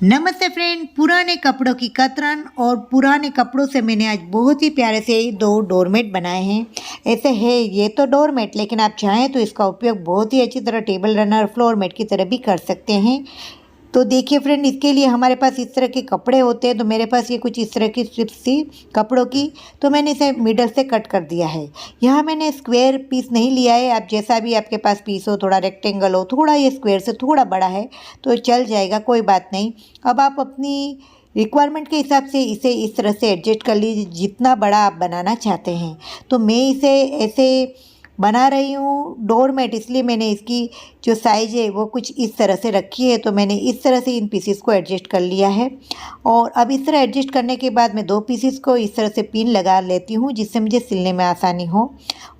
नमस्ते फ्रेंड। पुराने कपड़ों की कतरन और पुराने कपड़ों से मैंने आज बहुत ही प्यारे से दो डोरमेट बनाए हैं। ऐसे है ये तो डोरमेट, लेकिन आप चाहें तो इसका उपयोग बहुत ही अच्छी तरह टेबल रनर फ्लोर मैट की तरह भी कर सकते हैं। तो देखिए फ्रेंड, इसके लिए हमारे पास इस तरह के कपड़े होते हैं। तो मेरे पास ये कुछ इस तरह की स्ट्रिप्स थी कपड़ों की, तो मैंने इसे मिडल से कट कर दिया है। यहाँ मैंने स्क्वायर पीस नहीं लिया है, आप जैसा भी आपके पास पीस हो, थोड़ा रेक्टेंगल हो, थोड़ा ये स्क्वायर से थोड़ा बड़ा है तो चल जाएगा, कोई बात नहीं। अब आप अपनी रिक्वायरमेंट के हिसाब से इसे इस तरह से एडजस्ट कर लीजिए जितना बड़ा आप बनाना चाहते हैं। तो मैं इसे ऐसे बना रही हूँ डोरमेट, इसलिए मैंने इसकी जो साइज है वो कुछ इस तरह से रखी है। तो मैंने इस तरह से इन पीसीस को एडजस्ट कर लिया है। और अब इस तरह एडजस्ट करने के बाद मैं दो पीसीस को इस तरह से पिन लगा लेती हूँ जिससे मुझे सिलने में आसानी हो।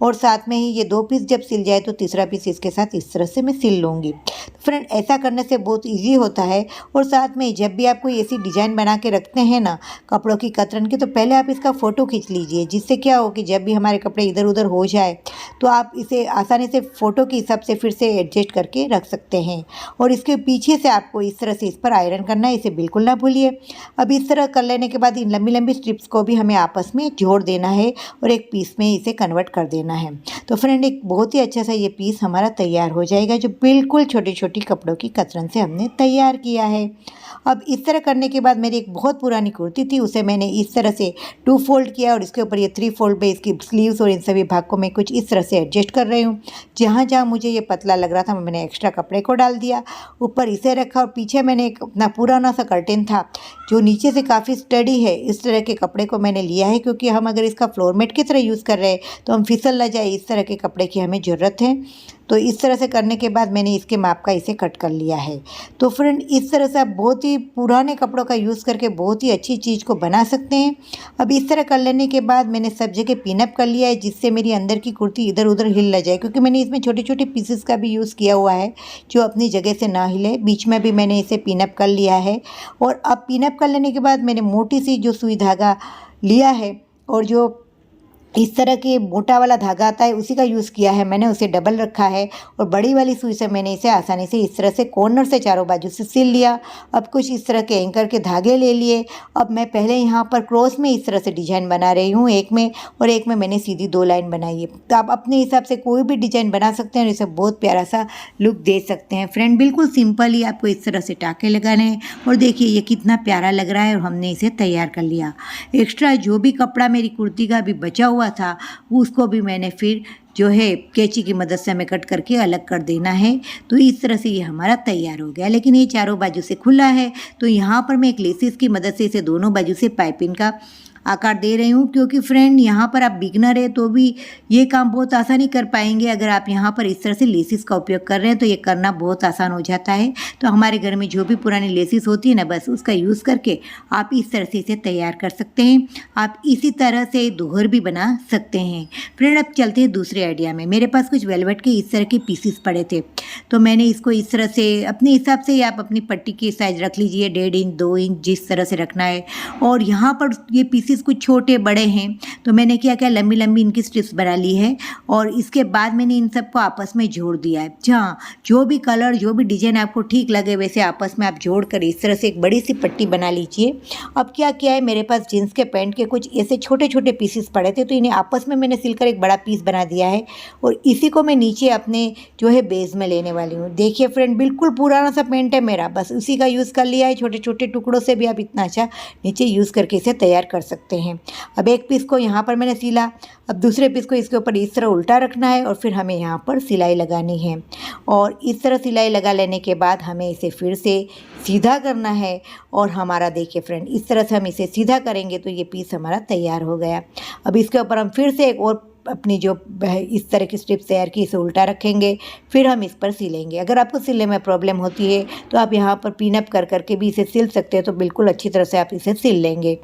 और साथ में ही ये दो पीस जब सिल जाए तो तीसरा पीस इसके साथ इस तरह से मैं सिल लूँगी। तो फ्रेंड, ऐसा करने से बहुत ईजी होता है। और साथ में जब भी आप कोई ऐसी डिज़ाइन बना के रखते हैं ना कपड़ों की कतरन की, तो पहले आप इसका फ़ोटो खींच लीजिए, जिससे क्या हो कि जब भी हमारे कपड़े इधर उधर हो जाए तो आप इसे आसानी से फ़ोटो के हिसाब से फिर से एडजस्ट करके रख सकते हैं। और इसके पीछे से आपको इस तरह से इस पर आयरन करना है, इसे बिल्कुल ना भूलिए। अब इस तरह कर लेने के बाद इन लंबी लंबी स्ट्रिप्स को भी हमें आपस में जोड़ देना है और एक पीस में इसे कन्वर्ट कर देना है। तो फ्रेंड, एक बहुत ही अच्छा सा ये पीस हमारा तैयार हो जाएगा, जो बिल्कुल छोटी छोटी कपड़ों की कतरन से हमने तैयार किया है। अब इस तरह करने के बाद मेरी एक बहुत पुरानी कुर्ती थी, उसे मैंने इस तरह से 2 फोल्ड किया और इसके ऊपर ये 3 फोल्ड पे इसकी स्लीव्स और इन सभी भाग को मैं कुछ इस तरह से एडजस्ट कर रही हूँ। जहाँ जहाँ मुझे ये पतला लग रहा था मैंने एक्स्ट्रा कपड़े को डाल दिया, ऊपर इसे रखा और पीछे मैंने एक अपना पुराना सा कर्टेन था जो नीचे से काफ़ी स्टडी है, इस तरह के कपड़े को मैंने लिया है, क्योंकि हम अगर इसका फ्लोर मैट की तरह यूज़ कर रहे हैं तो हम फिसल ना जाए, इस तरह के कपड़े की हमें ज़रूरत है। तो इस तरह से करने के बाद मैंने इसके माप का इसे कट कर लिया है। तो फ्रेंड, इस तरह से आप बहुत ही पुराने कपड़ों का यूज़ करके बहुत ही अच्छी चीज़ को बना सकते हैं। अब इस तरह कर लेने के बाद मैंने सब जगह पिनअप कर लिया है, जिससे मेरी अंदर की कुर्ती इधर उधर हिल ना जाए, क्योंकि मैंने इसमें छोटे छोटे पीसेस का भी यूज़ किया हुआ है जो अपनी जगह से ना हिले। बीच में भी मैंने इसे पिनअप कर लिया है। और अब पिनअप कर लेने के बाद मैंने मोटी सी जो सुई धागा लिया है और जो इस तरह के मोटा वाला धागा आता है उसी का यूज़ किया है मैंने, उसे डबल रखा है। और बड़ी वाली सुई से मैंने इसे आसानी से इस तरह से कॉर्नर से चारों बाजू से सिल लिया। अब कुछ इस तरह के एंकर के धागे ले लिए। अब मैं पहले यहाँ पर क्रॉस में इस तरह से डिजाइन बना रही हूँ एक में, और एक में मैंने सीधी 2 लाइन बनाई है। तो आप अपने हिसाब से कोई भी डिजाइन बना सकते हैं और इसे बहुत प्यारा सा लुक दे सकते हैं। फ्रेंड, बिल्कुल सिंपल ही आपको इस तरह से टाँके लगाने हैं। और देखिए ये कितना प्यारा लग रहा है और हमने इसे तैयार कर लिया। एक्स्ट्रा जो भी कपड़ा मेरी कुर्ती का भी बचा हुआ था उसको भी मैंने फिर जो है कैंची की मदद से हमें कट करके अलग कर देना है। तो इस तरह से ये हमारा तैयार हो गया। लेकिन ये चारों बाजू से खुला है, तो यहाँ पर मैं एक लेसिस की मदद से इसे दोनों बाजू से पाइपिंग का आकार दे रही हूँ, क्योंकि फ्रेंड यहाँ पर आप बिगनर है तो भी ये काम बहुत आसानी कर पाएंगे। अगर आप यहाँ पर इस तरह से लेसिस का उपयोग कर रहे हैं तो ये करना बहुत आसान हो जाता है। तो हमारे घर में जो भी पुरानी लेसिस होती है ना, बस उसका यूज़ करके आप इस तरह से इसे तैयार कर सकते हैं। आप इसी तरह से दोहर भी बना सकते हैं। फ्रेंड, अब चलते हैं दूसरे आइडिया में। मेरे पास कुछ वेलवेट के इस तरह के पीसीस पड़े थे, तो मैंने इसको इस तरह से अपने हिसाब से आप अपनी पट्टी की साइज रख लीजिए, 1.5 इंच 2 इंच जिस तरह से रखना है। और यहाँ पर ये पीसीस कुछ छोटे बड़े हैं, तो मैंने क्या लंबी लंबी इनकी स्ट्रिप्स बना ली है। और इसके बाद मैंने इन सबको आपस में जोड़ दिया है। जहाँ जो भी कलर जो भी डिजाइन आपको ठीक लगे वैसे आपस में आप जोड़ कर इस तरह से एक बड़ी सी पट्टी बना लीजिए। अब क्या किया है, मेरे पास जीन्स के पैंट के कुछ ऐसे छोटे छोटे पीसेस पड़े थे, तो इन्हें आपस में मैंने सिलकर एक बड़ा पीस बना दिया है। और इसी को मैं नीचे अपने जो है बेस में लेने वाली हूँ। देखिए फ्रेंड, बिल्कुल पुराना सा पेंट है मेरा, बस उसी का यूज़ कर लिया है। छोटे छोटे टुकड़ों से भी आप इतना अच्छा नीचे यूज़ करके इसे तैयार कर सकते हैं। अब एक पीस को यहाँ पर मैंने सिला, अब दूसरे पीस को इसके ऊपर इस तरह उल्टा रखना है और फिर हमें यहाँ पर सिलाई लगानी है। और इस तरह सिलाई लगा लेने के बाद हमें इसे फिर से सीधा करना है। और हमारा देखिए फ्रेंड, इस तरह से हम इसे सीधा करेंगे तो ये पीस हमारा तैयार हो गया। अब इसके ऊपर हम फिर से एक और अपनी जो इस तरह की स्ट्रिप्स तैयार की इसे उल्टा रखेंगे, फिर हम इस पर सिलेंगे। अगर आपको सिलने में प्रॉब्लम होती है तो आप यहाँ पर पिनअप कर करके भी इसे सिल सकते हैं, तो बिल्कुल अच्छी तरह से आप इसे सिल लेंगे।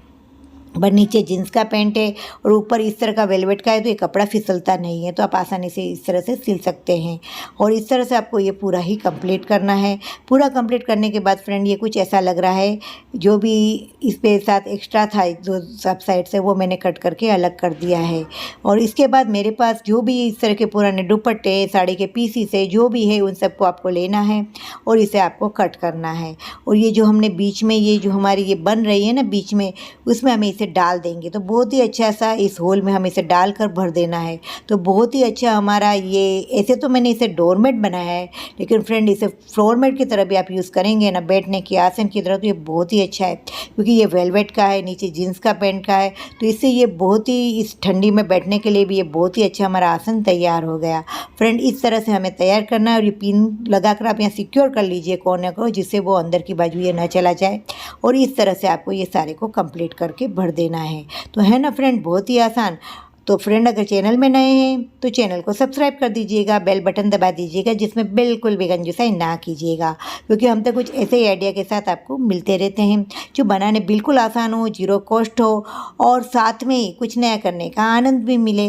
पर नीचे जीन्स का पैंट है और ऊपर इस तरह का वेलवेट का है, तो ये कपड़ा फिसलता नहीं है, तो आप आसानी से इस तरह से सिल सकते हैं। और इस तरह से आपको ये पूरा ही कंप्लीट करना है। पूरा कंप्लीट करने के बाद फ्रेंड ये कुछ ऐसा लग रहा है, जो भी इस पे साथ एक्स्ट्रा था जो सब साइड से, वो मैंने कट करके अलग कर दिया है। और इसके बाद मेरे पास जो भी इस तरह के पुराने दुपट्टे, साड़ी के पीसी से जो भी है, उन सबको आपको लेना है और इसे आपको कट करना है। और ये जो हमने बीच में ये जो हमारी ये बन रही है ना बीच में, उसमें हमें इसे डाल देंगे, तो बहुत ही अच्छा सा इस होल में हमें इसे डालकर भर देना है। तो बहुत ही अच्छा हमारा ये, ऐसे तो मैंने इसे डोरमेट बनाया है, लेकिन फ्रेंड इसे फ्लोर मैट की तरह भी आप यूज़ करेंगे ना, बैठने की आसन की तरह, तो ये बहुत ही अच्छा है, क्योंकि ये वेलवेट का है, नीचे जीन्स का पैंट का है, तो इससे ये बहुत ही इस ठंडी में बैठने के लिए भी ये बहुत ही अच्छा हमारा आसन तैयार हो गया। फ्रेंड इस तरह से हमें तैयार करना है और ये पिन लगाकर आप यहाँ सिक्योर कर लीजिए कोने को, जिससे वो अंदर की बाजू ये न चला जाए। और इस तरह से आपको ये सारे को कंप्लीट करके भर देना है। तो है ना फ्रेंड, बहुत ही आसान। तो फ्रेंड अगर चैनल में नए हैं तो चैनल को सब्सक्राइब कर दीजिएगा, बेल बटन दबा दीजिएगा, जिसमें बिल्कुल भी कंजूसाई ना कीजिएगा, क्योंकि हम तो कुछ ऐसे ही आइडिया के साथ आपको मिलते रहते हैं जो बनाने बिल्कुल आसान हो, जीरो कॉस्ट हो और साथ में कुछ नया करने का आनंद भी मिले।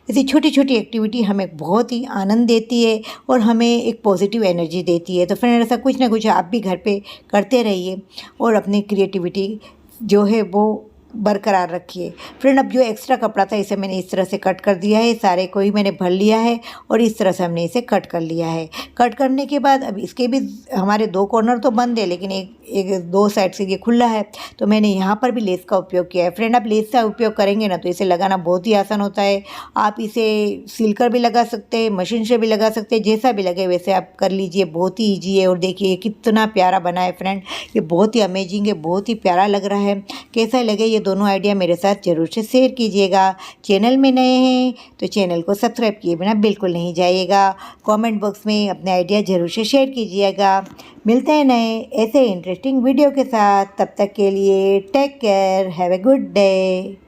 ऐसी छोटी छोटी एक्टिविटी हमें बहुत ही आनंद देती है और हमें एक पॉजिटिव एनर्जी देती है। तो फ्रेंड ऐसा कुछ ना कुछ आप भी घर पे करते रहिए और अपनी क्रिएटिविटी जो है वो बरकरार रखिए। फ्रेंड अब जो एक्स्ट्रा कपड़ा था इसे मैंने इस तरह से कट कर दिया है, सारे को ही मैंने भर लिया है और इस तरह से हमने इसे कट कर लिया है। कट करने के बाद अब इसके भी हमारे दो कॉर्नर तो बंद है, लेकिन एक दो साइड से ये खुला है, तो मैंने यहाँ पर भी लेस का उपयोग किया है। फ्रेंड आप लेस का उपयोग करेंगे ना तो इसे लगाना बहुत ही आसान होता है। आप इसे सिलकर भी लगा सकते हैं, मशीन से भी लगा सकते हैं, जैसा भी लगे वैसे आप कर लीजिए, बहुत ही ईजी है। और देखिए कितना प्यारा बना है फ्रेंड, ये बहुत ही अमेजिंग है, बहुत ही प्यारा लग रहा है। कैसा लगे ये दोनों आइडिया मेरे साथ ज़रूर से शेयर कीजिएगा। चैनल में नए हैं तो चैनल को सब्सक्राइब किए बिना बिल्कुल नहीं जाइएगा। कमेंट बॉक्स में अपने आइडिया ज़रूर से शेयर कीजिएगा। मिलते हैं नए ऐसे इंटरेस्टिंग वीडियो के साथ, तब तक के लिए take care, have a good day.